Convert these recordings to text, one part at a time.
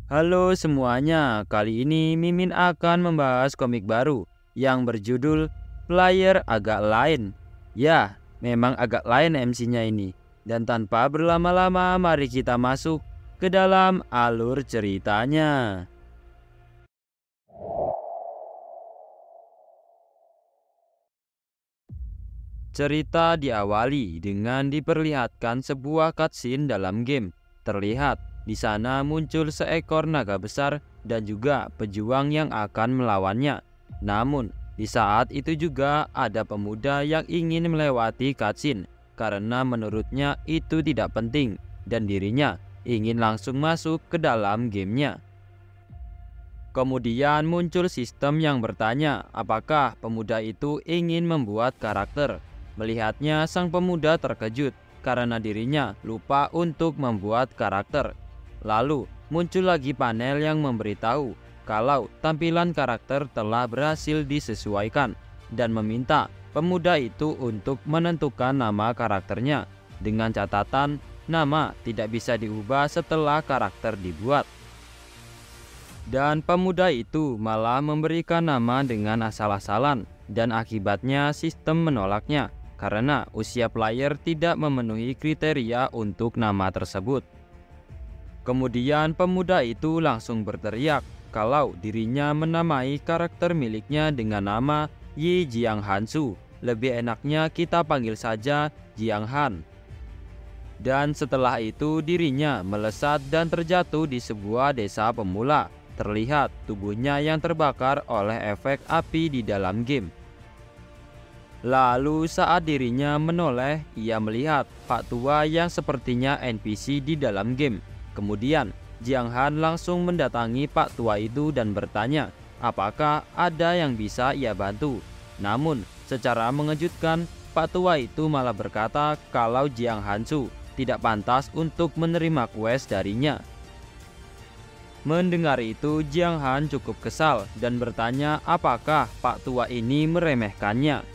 Halo semuanya, kali ini Mimin akan membahas komik baru yang berjudul Player Agak Lain. Ya, memang agak lain MC-nya ini. Dan tanpa berlama-lama, mari kita masuk ke dalam alur ceritanya. Cerita diawali dengan diperlihatkan sebuah cutscene dalam game. Terlihat di sana muncul seekor naga besar dan juga pejuang yang akan melawannya. Namun, di saat itu juga ada pemuda yang ingin melewati cutscene karena menurutnya itu tidak penting dan dirinya ingin langsung masuk ke dalam gamenya. Kemudian muncul sistem yang bertanya apakah pemuda itu ingin membuat karakter. Melihatnya, sang pemuda terkejut karena dirinya lupa untuk membuat karakter. Lalu muncul lagi panel yang memberitahu kalau tampilan karakter telah berhasil disesuaikan dan meminta pemuda itu untuk menentukan nama karakternya dengan catatan nama tidak bisa diubah setelah karakter dibuat. Dan pemuda itu malah memberikan nama dengan asal-asalan dan akibatnya sistem menolaknya karena usia player tidak memenuhi kriteria untuk nama tersebut. Kemudian pemuda itu langsung berteriak kalau dirinya menamai karakter miliknya dengan nama Yi Jianghansu. Lebih enaknya kita panggil saja Jianghan. Dan setelah itu dirinya melesat dan terjatuh di sebuah desa pemula. Terlihat tubuhnya yang terbakar oleh efek api di dalam game. Lalu saat dirinya menoleh, ia melihat Pak Tua yang sepertinya NPC di dalam game. Kemudian Jiang Han langsung mendatangi Pak Tua itu dan bertanya apakah ada yang bisa ia bantu. Namun secara mengejutkan Pak Tua itu malah berkata kalau Jiang Hansu tidak pantas untuk menerima quest darinya. Mendengar itu, Jiang Han cukup kesal dan bertanya apakah Pak Tua ini meremehkannya.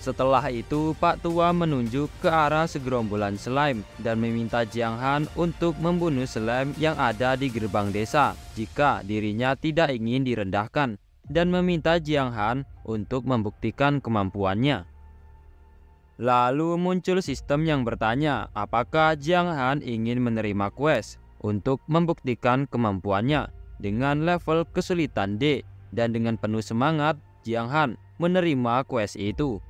Setelah itu, Pak Tua menunjuk ke arah segerombolan slime dan meminta Jiang Han untuk membunuh slime yang ada di gerbang desa jika dirinya tidak ingin direndahkan dan meminta Jiang Han untuk membuktikan kemampuannya. Lalu muncul sistem yang bertanya apakah Jiang Han ingin menerima quest untuk membuktikan kemampuannya dengan level kesulitan D, dan dengan penuh semangat Jiang Han menerima quest itu.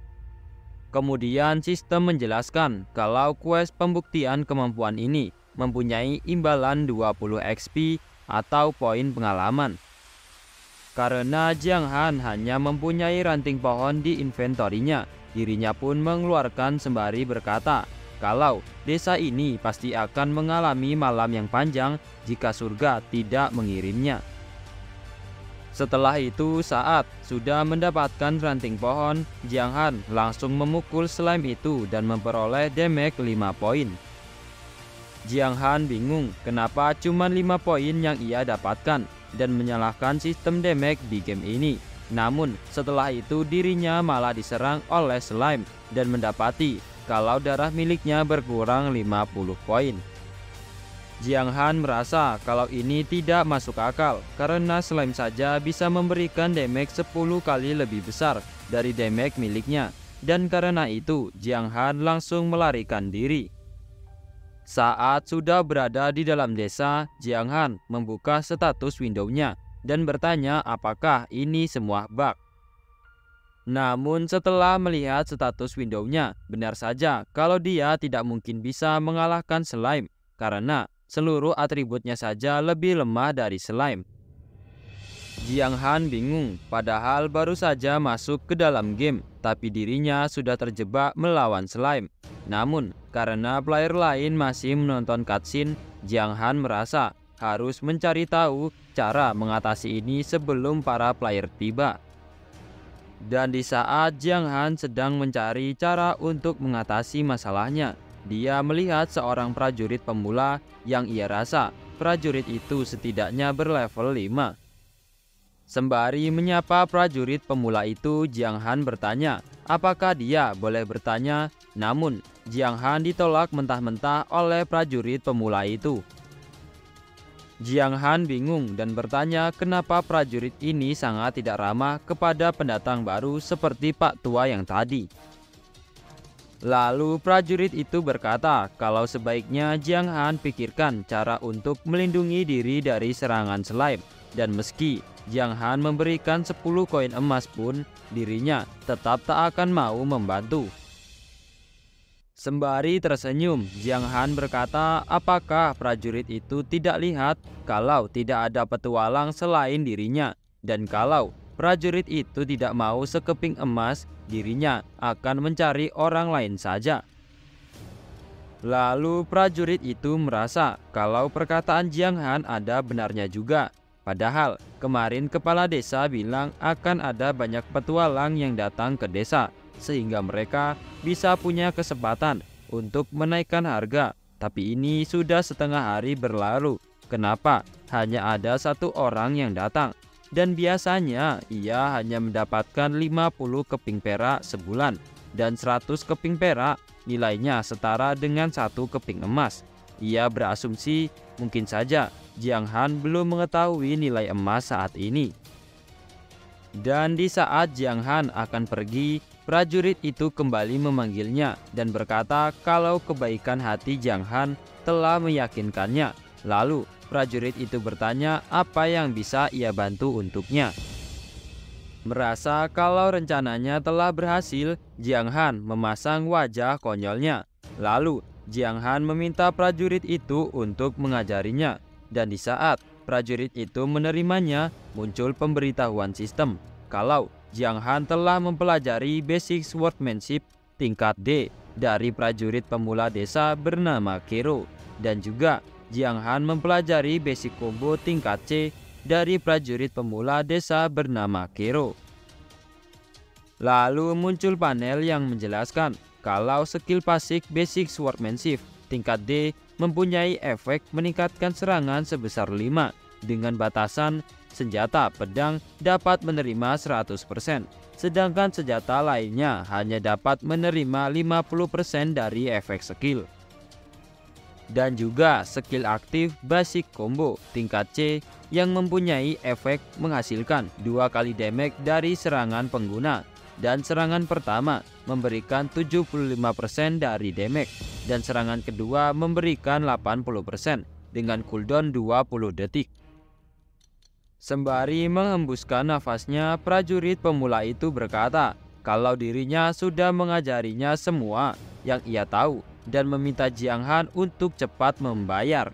Kemudian sistem menjelaskan kalau quest pembuktian kemampuan ini mempunyai imbalan 20 XP atau poin pengalaman. Karena Jiang Han hanya mempunyai ranting pohon di inventorinya, dirinya pun mengeluarkan sembari berkata kalau desa ini pasti akan mengalami malam yang panjang jika surga tidak mengirimnya. Setelah itu, saat sudah mendapatkan ranting pohon, Jiang Han langsung memukul slime itu dan memperoleh damage 5 poin. Jiang Han bingung kenapa cuma 5 poin yang ia dapatkan dan menyalahkan sistem damage di game ini. Namun setelah itu dirinya malah diserang oleh slime dan mendapati kalau darah miliknya berkurang 50 poin. Jiang Han merasa kalau ini tidak masuk akal karena slime saja bisa memberikan damage 10 kali lebih besar dari damage miliknya, dan karena itu Jiang Han langsung melarikan diri. Saat sudah berada di dalam desa, Jiang Han membuka status windownya dan bertanya apakah ini semua bug. Namun setelah melihat status windownya, benar saja kalau dia tidak mungkin bisa mengalahkan slime karena seluruh atributnya saja lebih lemah dari slime. Jiang Han bingung padahal baru saja masuk ke dalam game, tapi dirinya sudah terjebak melawan slime. Namun karena player lain masih menonton cutscene, Jiang Han merasa harus mencari tahu cara mengatasi ini sebelum para player tiba. Dan di saat Jiang Han sedang mencari cara untuk mengatasi masalahnya, dia melihat seorang prajurit pemula yang ia rasa prajurit itu setidaknya berlevel 5. Sembari menyapa prajurit pemula itu, Jiang Han bertanya apakah dia boleh bertanya, namun Jiang Han ditolak mentah-mentah oleh prajurit pemula itu. Jiang Han bingung dan bertanya kenapa prajurit ini sangat tidak ramah kepada pendatang baru seperti Pak Tua yang tadi. Lalu prajurit itu berkata kalau sebaiknya Jiang Han pikirkan cara untuk melindungi diri dari serangan slime. Dan meski Jiang Han memberikan 10 koin emas pun, dirinya tetap tak akan mau membantu. Sembari tersenyum, Jiang Han berkata apakah prajurit itu tidak lihat kalau tidak ada petualang selain dirinya. Dan kalau prajurit itu tidak mau sekeping emas, dirinya akan mencari orang lain saja. Lalu prajurit itu merasa kalau perkataan Jiang Han ada benarnya juga. Padahal kemarin kepala desa bilang akan ada banyak petualang yang datang ke desa, sehingga mereka bisa punya kesempatan untuk menaikkan harga. Tapi ini sudah setengah hari berlalu. Kenapa hanya ada satu orang yang datang? Dan biasanya ia hanya mendapatkan 50 keping perak sebulan. Dan 100 keping perak nilainya setara dengan 1 keping emas. Ia berasumsi mungkin saja Jiang Han belum mengetahui nilai emas saat ini. Dan di saat Jiang Han akan pergi, prajurit itu kembali memanggilnya dan berkata kalau kebaikan hati Jiang Han telah meyakinkannya. Lalu prajurit itu bertanya apa yang bisa ia bantu untuknya. Merasa kalau rencananya telah berhasil, Jiang Han memasang wajah konyolnya. Lalu Jiang Han meminta prajurit itu untuk mengajarinya. Dan di saat prajurit itu menerimanya, muncul pemberitahuan sistem kalau Jiang Han telah mempelajari basic swordsmanship tingkat D dari prajurit pemula desa bernama Kero. Dan juga Jiang Han mempelajari basic combo tingkat C dari prajurit pemula desa bernama Kero. Lalu muncul panel yang menjelaskan kalau skill pasif basic swordsmanship tingkat D mempunyai efek meningkatkan serangan sebesar 5 dengan batasan senjata pedang dapat menerima 100%, sedangkan senjata lainnya hanya dapat menerima 50% dari efek skill. Dan juga skill aktif basic combo tingkat C yang mempunyai efek menghasilkan 2 kali damage dari serangan pengguna. Dan serangan pertama memberikan 75% dari damage dan serangan kedua memberikan 80% dengan cooldown 20 detik. Sembari menghembuskan nafasnya, prajurit pemula itu berkata kalau dirinya sudah mengajarinya semua yang ia tahu dan meminta Jiang Han untuk cepat membayar.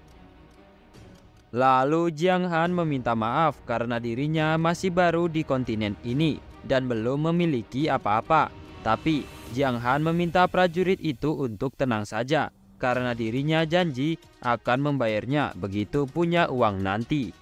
Lalu Jiang Han meminta maaf karena dirinya masih baru di kontinen ini dan belum memiliki apa-apa. Tapi Jiang Han meminta prajurit itu untuk tenang saja karena dirinya janji akan membayarnya begitu punya uang nanti.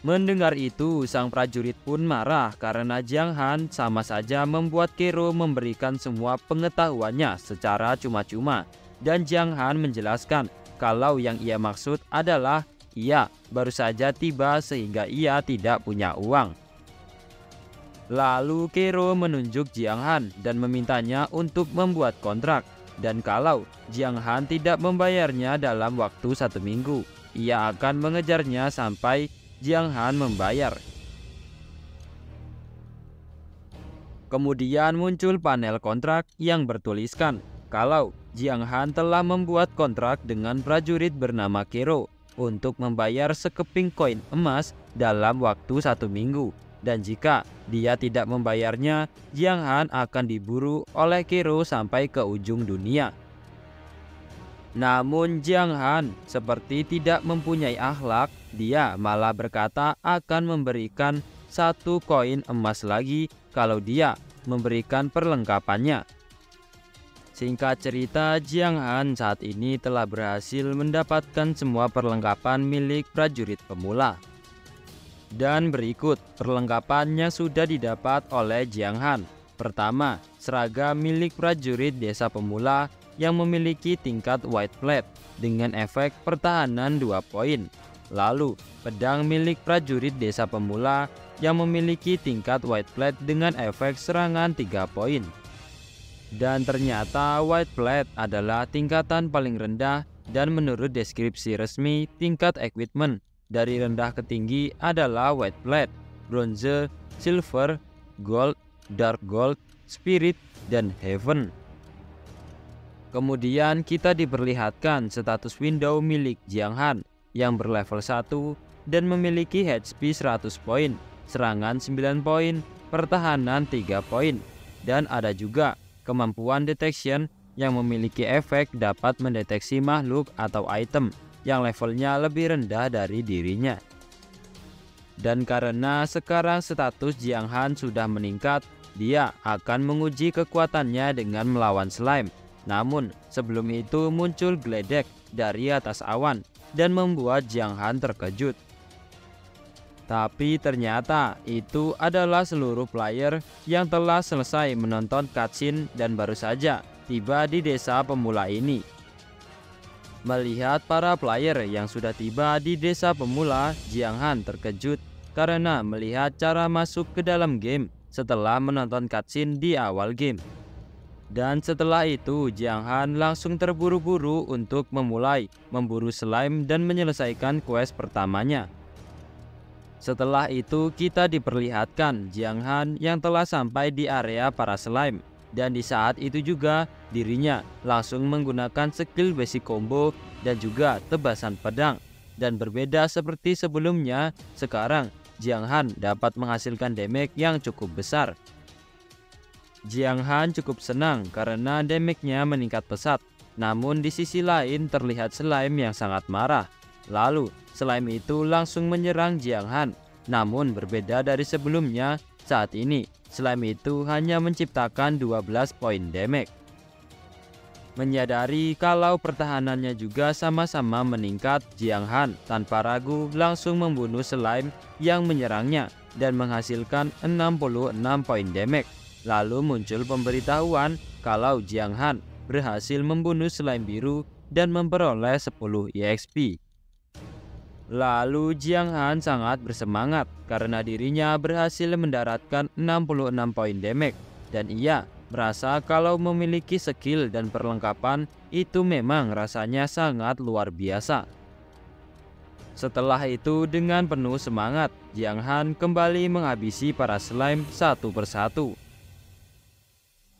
Mendengar itu, sang prajurit pun marah karena Jiang Han sama saja membuat Kero memberikan semua pengetahuannya secara cuma-cuma. Dan Jiang Han menjelaskan kalau yang ia maksud adalah ia baru saja tiba sehingga ia tidak punya uang. Lalu Kero menunjuk Jiang Han dan memintanya untuk membuat kontrak. Dan kalau Jiang Han tidak membayarnya dalam waktu 1 minggu, ia akan mengejarnya sampai Jiang Han membayar. Kemudian muncul panel kontrak yang bertuliskan kalau Jiang Han telah membuat kontrak dengan prajurit bernama Kero untuk membayar sekeping koin emas dalam waktu 1 minggu. Dan jika dia tidak membayarnya, Jiang Han akan diburu oleh Kero sampai ke ujung dunia. Namun Jiang Han seperti tidak mempunyai akhlak, dia malah berkata akan memberikan 1 koin emas lagi kalau dia memberikan perlengkapannya. Singkat cerita, Jiang Han saat ini telah berhasil mendapatkan semua perlengkapan milik prajurit pemula. Dan berikut perlengkapannya sudah didapat oleh Jiang Han. Pertama, seragam milik prajurit desa pemula yang memiliki tingkat white plate dengan efek pertahanan 2 poin. Lalu, pedang milik prajurit desa pemula yang memiliki tingkat white plate dengan efek serangan 3 poin. Dan ternyata white plate adalah tingkatan paling rendah Dan menurut deskripsi resmi, tingkat equipment dari rendah ke tinggi adalah White Blade, Bronze, Silver, Gold, Dark Gold, Spirit, dan Heaven. Kemudian kita diperlihatkan status window milik Jiang Han yang berlevel 1 dan memiliki HP 100 poin, serangan 9 poin, pertahanan 3 poin, dan ada juga kemampuan detection yang memiliki efek dapat mendeteksi makhluk atau item yang levelnya lebih rendah dari dirinya. Dan karena sekarang status Jiang Han sudah meningkat, dia akan menguji kekuatannya dengan melawan slime. Namun sebelum itu muncul geledek dari atas awan dan membuat Jiang Han terkejut. Tapi ternyata itu adalah seluruh player yang telah selesai menonton cutscene dan baru saja tiba di desa pemula ini. Melihat para player yang sudah tiba di desa pemula, Jiang Han terkejut karena melihat cara masuk ke dalam game setelah menonton cutscene di awal game. Dan setelah itu Jiang Han langsung terburu-buru untuk memulai memburu slime dan menyelesaikan quest pertamanya. Setelah itu kita diperlihatkan Jiang Han yang telah sampai di area para slime. Dan di saat itu juga dirinya langsung menggunakan skill basic combo dan juga tebasan pedang. Dan berbeda seperti sebelumnya, sekarang Jiang Han dapat menghasilkan damage yang cukup besar. Jiang Han cukup senang karena damage-nya meningkat pesat. Namun di sisi lain terlihat slime yang sangat marah. Lalu slime itu langsung menyerang Jiang Han. Namun berbeda dari sebelumnya, saat ini slime itu hanya menciptakan 12 poin damage. Menyadari kalau pertahanannya juga sama-sama meningkat, Jiang Han tanpa ragu langsung membunuh slime yang menyerangnya dan menghasilkan 66 poin damage. Lalu muncul pemberitahuan kalau Jiang Han berhasil membunuh slime biru dan memperoleh 10 EXP. Lalu Jiang Han sangat bersemangat karena dirinya berhasil mendaratkan 66 poin damage dan ia merasa kalau memiliki skill dan perlengkapan itu memang rasanya sangat luar biasa. Setelah itu dengan penuh semangat, Jiang Han kembali menghabisi para slime satu persatu.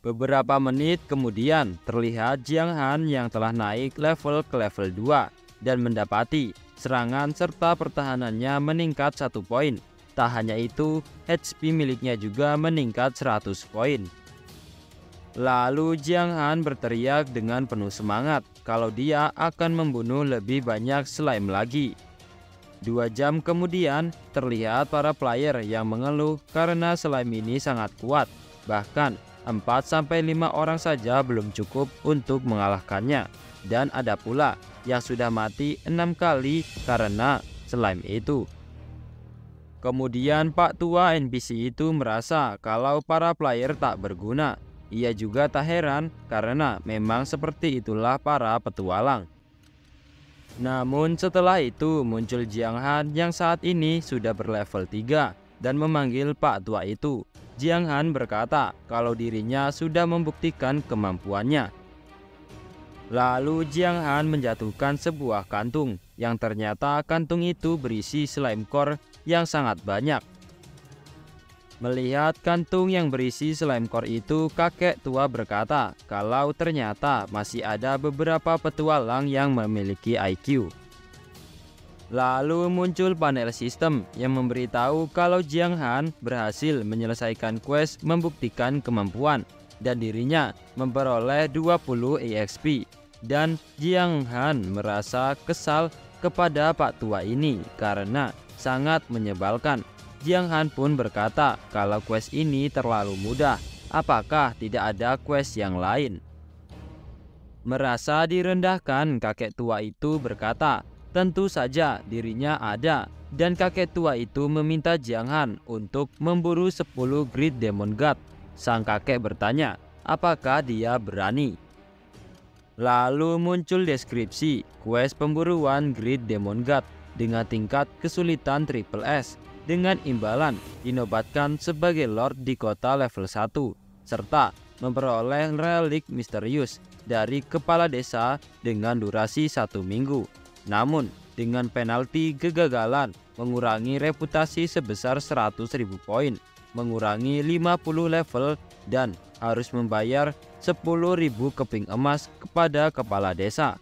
Beberapa menit kemudian terlihat Jiang Han yang telah naik level ke level 2 dan mendapati serangan serta pertahanannya meningkat 1 poin. Tak hanya itu, HP miliknya juga meningkat 100 poin. Lalu Jiang Han berteriak dengan penuh semangat kalau dia akan membunuh lebih banyak slime lagi. 2 jam kemudian terlihat para player yang mengeluh karena slime ini sangat kuat. Bahkan 4-5 orang saja belum cukup untuk mengalahkannya. Dan ada pula yang sudah mati 6 kali karena slime itu. Kemudian Pak Tua NPC itu merasa kalau para player tak berguna. Ia juga tak heran karena memang seperti itulah para petualang. Namun setelah itu muncul Jiang Han yang saat ini sudah berlevel 3 dan memanggil Pak Tua itu. Jiang Han berkata kalau dirinya sudah membuktikan kemampuannya. Lalu Jiang Han menjatuhkan sebuah kantung yang ternyata kantung itu berisi slime core yang sangat banyak. Melihat kantung yang berisi slime core itu, kakek tua berkata kalau ternyata masih ada beberapa petualang yang memiliki IQ. Lalu muncul panel sistem yang memberitahu kalau Jiang Han berhasil menyelesaikan quest membuktikan kemampuan dan dirinya memperoleh 20 EXP. Dan Jiang Han merasa kesal kepada Pak Tua ini karena sangat menyebalkan. Jiang Han pun berkata kalau quest ini terlalu mudah, apakah tidak ada quest yang lain? Merasa direndahkan, kakek tua itu berkata tentu saja dirinya ada, dan kakek tua itu meminta Jiang Han untuk memburu 10 Great Demon God. Sang kakek bertanya apakah dia berani. Lalu muncul deskripsi quest pemburuan Great Demon God dengan tingkat kesulitan triple S dengan imbalan dinobatkan sebagai Lord di kota level 1 serta memperoleh relik misterius dari kepala desa dengan durasi 1 minggu. Namun, dengan penalti kegagalan mengurangi reputasi sebesar 100.000 poin, mengurangi 50 level, dan harus membayar 10.000 keping emas kepada kepala desa.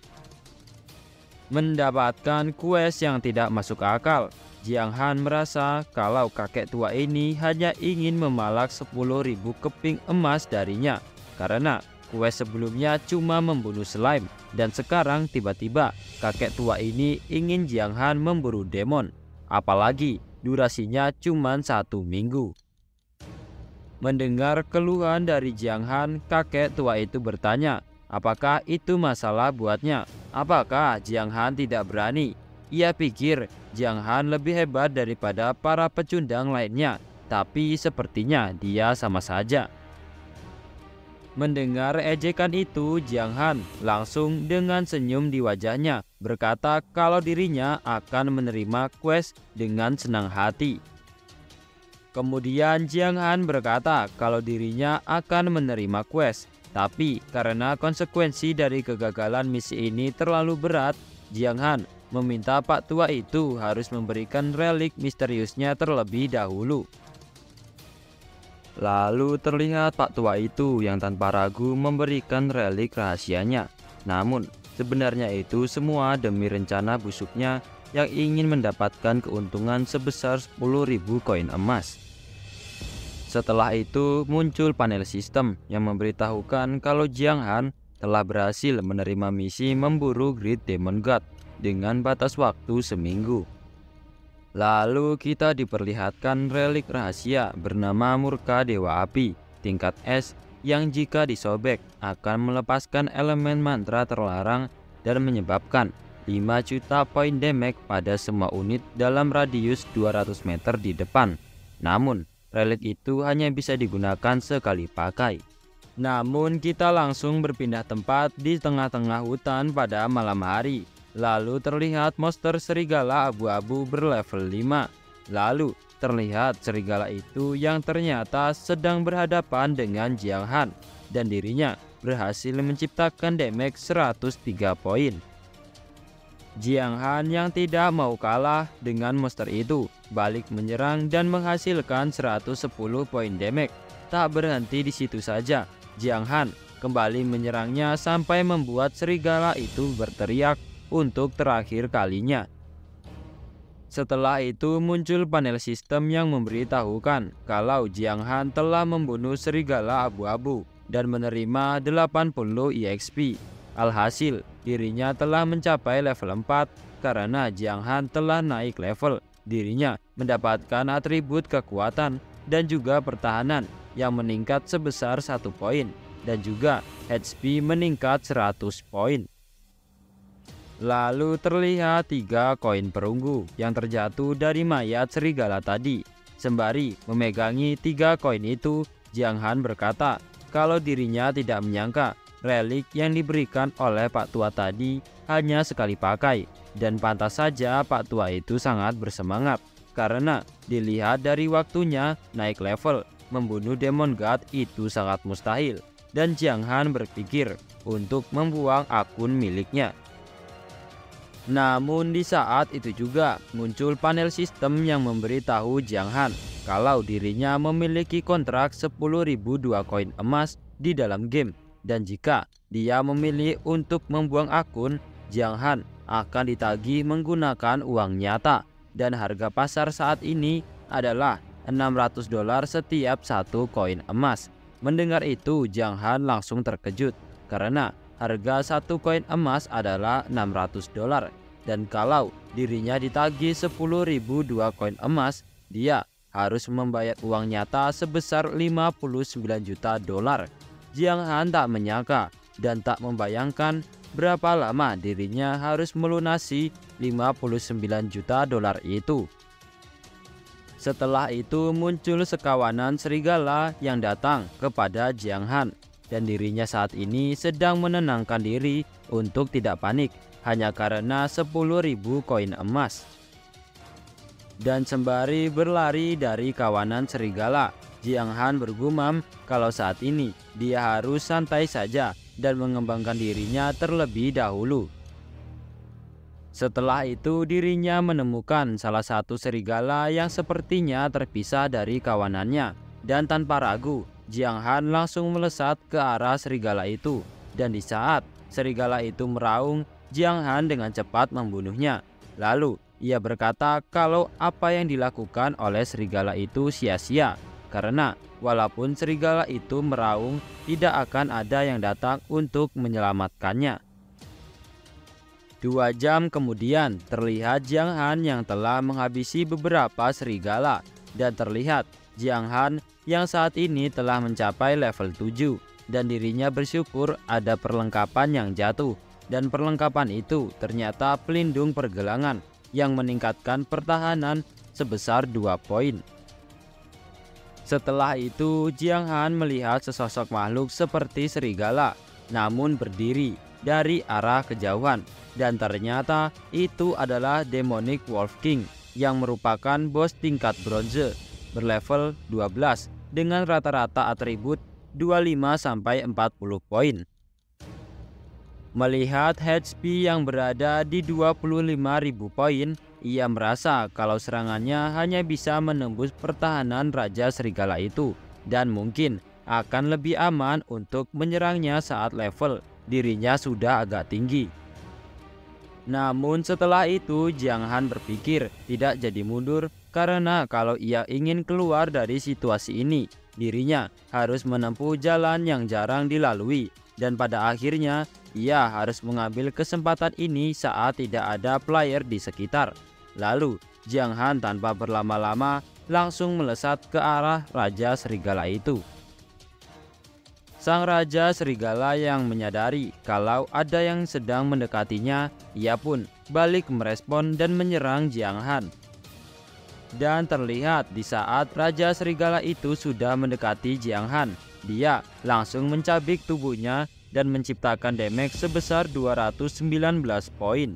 Mendapatkan quest yang tidak masuk akal, Jiang Han merasa kalau kakek tua ini hanya ingin memalak 10.000 keping emas darinya, karena quest sebelumnya cuma membunuh slime, dan sekarang tiba-tiba kakek tua ini ingin Jiang Han memburu demon, apalagi durasinya cuma 1 minggu. Mendengar keluhan dari Jiang Han, kakek tua itu bertanya, apakah itu masalah buatnya? Apakah Jiang Han tidak berani? Ia pikir Jiang Han lebih hebat daripada para pecundang lainnya, tapi sepertinya dia sama saja. Mendengar ejekan itu, Jiang Han langsung dengan senyum di wajahnya berkata kalau dirinya akan menerima quest dengan senang hati. Kemudian Jiang Han berkata kalau dirinya akan menerima quest, tapi karena konsekuensi dari kegagalan misi ini terlalu berat, Jiang Han meminta Pak Tua itu harus memberikan relik misteriusnya terlebih dahulu. Lalu terlihat Pak Tua itu yang tanpa ragu memberikan relik rahasianya. Namun sebenarnya itu semua demi rencana busuknya yang ingin mendapatkan keuntungan sebesar 10.000 koin emas. Setelah itu muncul panel sistem yang memberitahukan kalau Jiang Han telah berhasil menerima misi memburu Great Demon God dengan batas waktu seminggu. Lalu kita diperlihatkan relik rahasia bernama Murka Dewa Api tingkat S yang jika disobek akan melepaskan elemen mantra terlarang dan menyebabkan 5 juta poin damage pada semua unit dalam radius 200 meter di depan. Namun, relik itu hanya bisa digunakan sekali pakai. Namun kita langsung berpindah tempat di tengah-tengah hutan pada malam hari. Lalu terlihat monster serigala abu-abu berlevel 5. Lalu terlihat serigala itu yang ternyata sedang berhadapan dengan Jiang Han, dan dirinya berhasil menciptakan damage 103 poin. Jiang Han yang tidak mau kalah dengan monster itu balik menyerang dan menghasilkan 110 poin damage. Tak berhenti di situ saja, Jiang Han kembali menyerangnya sampai membuat serigala itu berteriak untuk terakhir kalinya. Setelah itu muncul panel sistem yang memberitahukan kalau Jiang Han telah membunuh serigala abu-abu dan menerima 80 EXP. Alhasil dirinya telah mencapai level 4 karena Jiang Han telah naik level. Dirinya mendapatkan atribut kekuatan dan juga pertahanan yang meningkat sebesar 1 poin dan juga HP meningkat 100 poin. Lalu terlihat 3 koin perunggu yang terjatuh dari mayat serigala tadi. Sembari memegangi 3 koin itu, Jiang Han berkata kalau dirinya tidak menyangka relik yang diberikan oleh Pak Tua tadi hanya sekali pakai, dan pantas saja Pak Tua itu sangat bersemangat karena dilihat dari waktunya naik level, membunuh Demon God itu sangat mustahil, dan Jiang Han berpikir untuk membuang akun miliknya. Namun di saat itu juga muncul panel sistem yang memberitahu Jiang Han kalau dirinya memiliki kontrak 10.002 koin emas di dalam game, dan jika dia memilih untuk membuang akun, Jiang Han akan ditagih menggunakan uang nyata, dan harga pasar saat ini adalah $600 setiap 1 koin emas. Mendengar itu, Jiang Han langsung terkejut karena harga 1 koin emas adalah $600, dan kalau dirinya ditagih 10.002 koin emas, dia harus membayar uang nyata sebesar $59 juta. Jiang Han tak menyangka dan tak membayangkan berapa lama dirinya harus melunasi $59 juta itu. Setelah itu muncul sekawanan serigala yang datang kepada Jiang Han, dan dirinya saat ini sedang menenangkan diri untuk tidak panik hanya karena 10.000 koin emas. Dan sembari berlari dari kawanan serigala, Jiang Han bergumam kalau saat ini dia harus santai saja dan mengembangkan dirinya terlebih dahulu. Setelah itu dirinya menemukan salah satu serigala yang sepertinya terpisah dari kawanannya, dan tanpa ragu Jiang Han langsung melesat ke arah serigala itu, dan di saat serigala itu meraung, Jiang Han dengan cepat membunuhnya. Lalu ia berkata kalau apa yang dilakukan oleh serigala itu sia-sia, karena walaupun serigala itu meraung, tidak akan ada yang datang untuk menyelamatkannya. 2 jam kemudian terlihat Jiang Han yang telah menghabisi beberapa serigala, dan terlihat Jiang Han yang saat ini telah mencapai level 7, dan dirinya bersyukur ada perlengkapan yang jatuh, dan perlengkapan itu ternyata pelindung pergelangan yang meningkatkan pertahanan sebesar 2 poin. Setelah itu Jiang Han melihat sesosok makhluk seperti serigala, namun berdiri dari arah kejauhan, dan ternyata itu adalah Demonic Wolf King yang merupakan bos tingkat bronze berlevel 12 dengan rata-rata atribut 25-40 poin. Melihat HP yang berada di 25.000 poin, ia merasa kalau serangannya hanya bisa menembus pertahanan Raja Serigala itu, dan mungkin akan lebih aman untuk menyerangnya saat level dirinya sudah agak tinggi. Namun setelah itu Jiang Han berpikir tidak jadi mundur, karena kalau ia ingin keluar dari situasi ini, dirinya harus menempuh jalan yang jarang dilalui, dan pada akhirnya ia harus mengambil kesempatan ini saat tidak ada player di sekitar. Lalu Jiang Han tanpa berlama-lama langsung melesat ke arah Raja Serigala itu. Sang Raja Serigala yang menyadari kalau ada yang sedang mendekatinya, ia pun balik merespon dan menyerang Jiang Han. Dan terlihat di saat Raja Serigala itu sudah mendekati Jiang Han, dia langsung mencabik tubuhnya dan menciptakan damage sebesar 219 poin.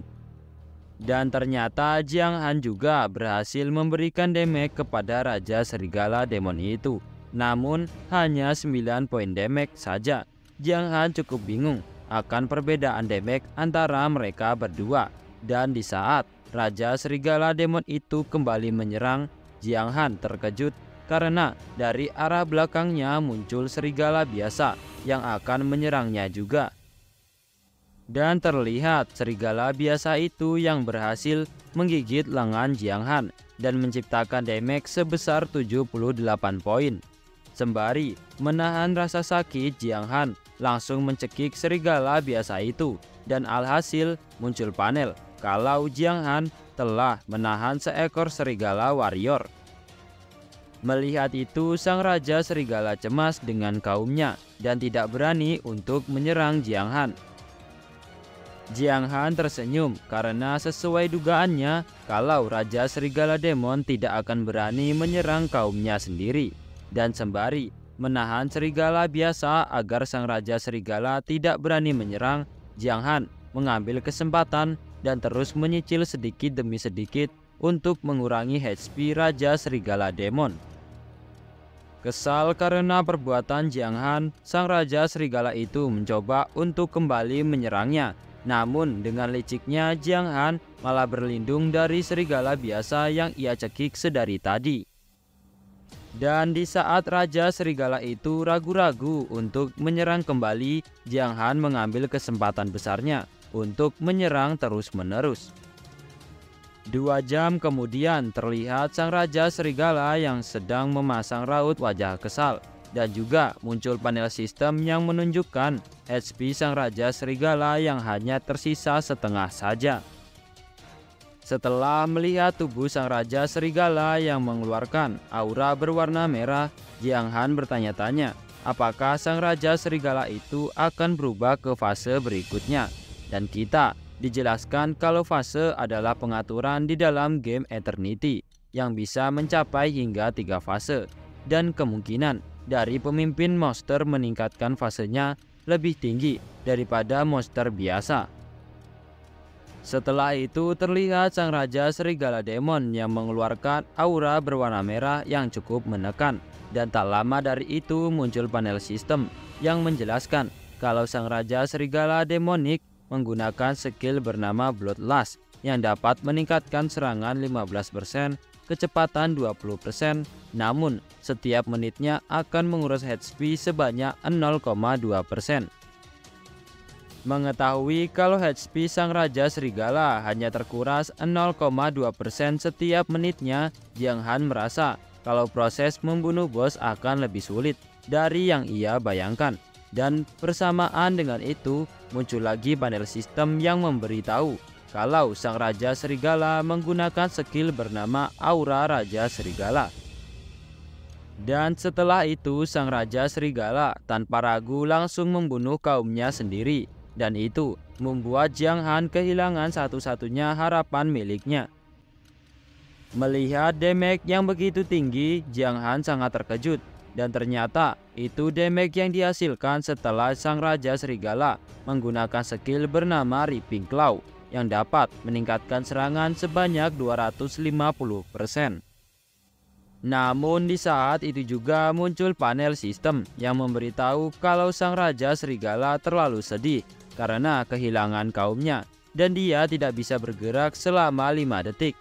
Dan ternyata Jiang Han juga berhasil memberikan damage kepada Raja Serigala Demon itu, namun hanya 9 poin damage saja. Jiang Han cukup bingung akan perbedaan damage antara mereka berdua, dan di saat Raja Serigala Demon itu kembali menyerang, Jiang Han terkejut karena dari arah belakangnya muncul serigala biasa yang akan menyerangnya juga. Dan terlihat serigala biasa itu yang berhasil menggigit lengan Jiang Han dan menciptakan damage sebesar 78 poin. Sembari menahan rasa sakit, Jiang Han langsung mencekik serigala biasa itu, dan alhasil muncul panel kalau Jiang Han telah menahan seekor serigala warrior. Melihat itu, sang Raja Serigala cemas dengan kaumnya dan tidak berani untuk menyerang Jiang Han. Jiang Han tersenyum karena sesuai dugaannya kalau Raja Serigala Demon tidak akan berani menyerang kaumnya sendiri, dan sembari menahan serigala biasa agar sang Raja Serigala tidak berani menyerang, Jiang Han mengambil kesempatan dan terus menyicil sedikit demi sedikit untuk mengurangi HP Raja Serigala Demon. Kesal karena perbuatan Jiang Han, sang Raja Serigala itu mencoba untuk kembali menyerangnya. Namun dengan liciknya Jiang Han malah berlindung dari serigala biasa yang ia cekik sedari tadi. Dan di saat Raja Serigala itu ragu-ragu untuk menyerang kembali, Jiang Han mengambil kesempatan besarnya untuk menyerang terus-menerus. 2 jam kemudian terlihat sang Raja Serigala yang sedang memasang raut wajah kesal, dan juga muncul panel sistem yang menunjukkan HP sang Raja Serigala yang hanya tersisa setengah saja. Setelah melihat tubuh sang Raja Serigala yang mengeluarkan aura berwarna merah, Jiang Han bertanya-tanya apakah sang Raja Serigala itu akan berubah ke fase berikutnya. Dan kita dijelaskan kalau fase adalah pengaturan di dalam game Eternity yang bisa mencapai hingga 3 fase, dan kemungkinan dari pemimpin monster meningkatkan fasenya lebih tinggi daripada monster biasa. Setelah itu terlihat sang Raja Serigala Demon yang mengeluarkan aura berwarna merah yang cukup menekan, dan tak lama dari itu muncul panel sistem yang menjelaskan kalau sang Raja Serigala Demonik menggunakan skill bernama Bloodlust yang dapat meningkatkan serangan 15%, kecepatan 20%, namun setiap menitnya akan menguras HP sebanyak 0,2%. Mengetahui kalau HP sang Raja Serigala hanya terkuras 0,2% setiap menitnya, Jiang Han merasa kalau proses membunuh bos akan lebih sulit dari yang ia bayangkan. Dan bersamaan dengan itu, muncul lagi panel sistem yang memberitahu kalau sang Raja Serigala menggunakan skill bernama Aura Raja Serigala. Dan setelah itu, sang Raja Serigala tanpa ragu langsung membunuh kaumnya sendiri. Dan itu membuat Jiang Han kehilangan satu-satunya harapan miliknya. Melihat damage yang begitu tinggi, Jiang Han sangat terkejut. Dan ternyata itu damage yang dihasilkan setelah sang Raja Serigala menggunakan skill bernama Ripping Claw yang dapat meningkatkan serangan sebanyak 250%. Namun di saat itu juga muncul panel sistem yang memberitahu kalau sang Raja Serigala terlalu sedih karena kehilangan kaumnya dan dia tidak bisa bergerak selama 5 detik.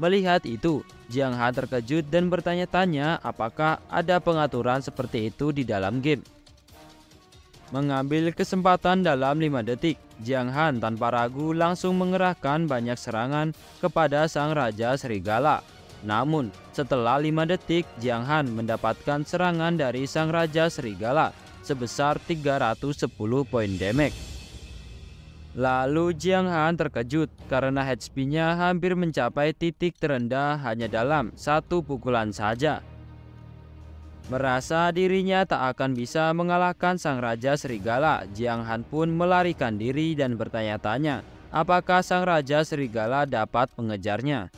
Melihat itu, Jiang Han terkejut dan bertanya-tanya apakah ada pengaturan seperti itu di dalam game. Mengambil kesempatan dalam 5 detik, Jiang Han tanpa ragu langsung mengerahkan banyak serangan kepada sang Raja Serigala. Namun, setelah 5 detik, Jiang Han mendapatkan serangan dari sang Raja Serigala sebesar 310 poin damage. Lalu Jiang Han terkejut karena HP-nya hampir mencapai titik terendah hanya dalam 1 pukulan saja. Merasa dirinya tak akan bisa mengalahkan sang Raja Serigala, Jiang Han pun melarikan diri dan bertanya-tanya apakah sang Raja Serigala dapat mengejarnya.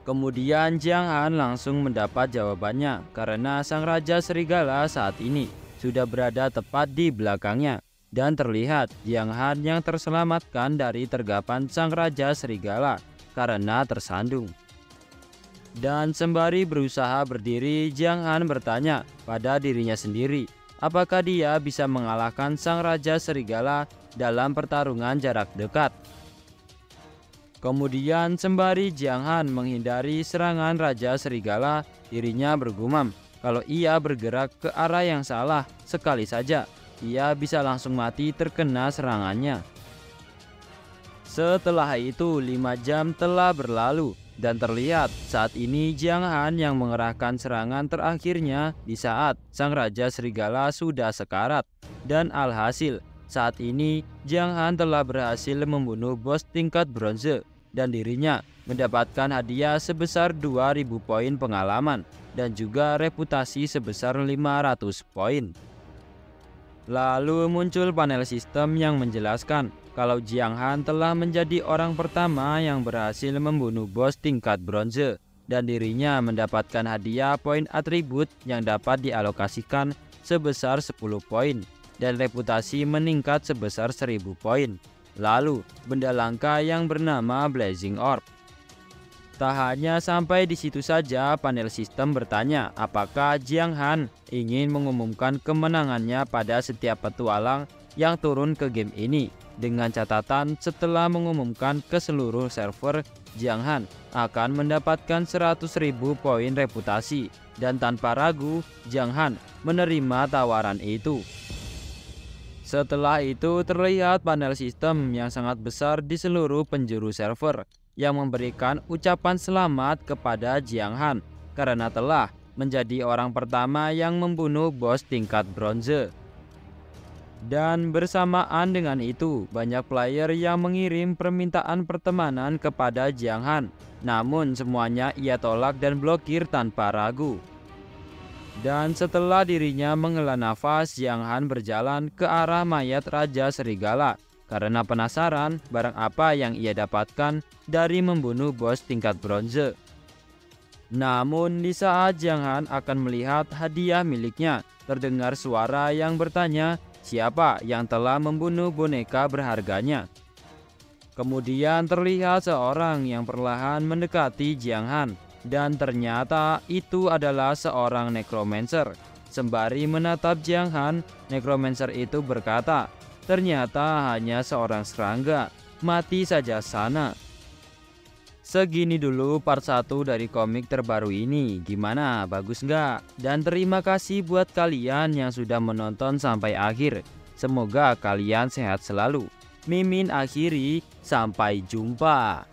Kemudian Jiang Han langsung mendapat jawabannya karena sang Raja Serigala saat ini sudah berada tepat di belakangnya. Dan terlihat Jiang Han yang terselamatkan dari tergapan sang Raja Serigala karena tersandung. Dan sembari berusaha berdiri, Jiang Han bertanya pada dirinya sendiri apakah dia bisa mengalahkan sang Raja Serigala dalam pertarungan jarak dekat. Kemudian sembari Jiang Han menghindari serangan Raja Serigala, dirinya bergumam kalau ia bergerak ke arah yang salah sekali saja ia bisa langsung mati terkena serangannya. Setelah itu 5 jam telah berlalu dan terlihat saat ini Jiang Han yang mengerahkan serangan terakhirnya di saat sang Raja Serigala sudah sekarat. Dan alhasil saat ini Jiang Han telah berhasil membunuh bos tingkat bronze dan dirinya mendapatkan hadiah sebesar 2000 poin pengalaman dan juga reputasi sebesar 500 poin. Lalu muncul panel sistem yang menjelaskan kalau Jiang Han telah menjadi orang pertama yang berhasil membunuh bos tingkat bronze dan dirinya mendapatkan hadiah poin atribut yang dapat dialokasikan sebesar 10 poin dan reputasi meningkat sebesar 1000 poin. Lalu benda langka yang bernama Blazing Orb. Tak hanya sampai di situ saja, panel sistem bertanya apakah Jiang Han ingin mengumumkan kemenangannya pada setiap petualang yang turun ke game ini. Dengan catatan setelah mengumumkan ke seluruh server, Jiang Han akan mendapatkan 100.000 poin reputasi. Dan tanpa ragu, Jiang Han menerima tawaran itu. Setelah itu terlihat panel sistem yang sangat besar di seluruh penjuru server yang memberikan ucapan selamat kepada Jiang Han karena telah menjadi orang pertama yang membunuh bos tingkat bronze. Dan bersamaan dengan itu banyak player yang mengirim permintaan pertemanan kepada Jiang Han, namun semuanya ia tolak dan blokir tanpa ragu. Dan setelah dirinya menghela nafas, Jiang Han berjalan ke arah mayat Raja Serigala karena penasaran barang apa yang ia dapatkan dari membunuh bos tingkat bronze. Namun di saat Jiang Han akan melihat hadiah miliknya, terdengar suara yang bertanya siapa yang telah membunuh boneka berharganya. Kemudian terlihat seorang yang perlahan mendekati Jiang Han dan ternyata itu adalah seorang necromancer. Sembari menatap Jiang Han, Necromancer itu berkata, "Ternyata hanya seorang serangga, mati saja sana." Segini dulu part 1 dari komik terbaru ini. Gimana? Bagus nggak? Dan terima kasih buat kalian yang sudah menonton sampai akhir. Semoga kalian sehat selalu. Mimin akhiri, sampai jumpa.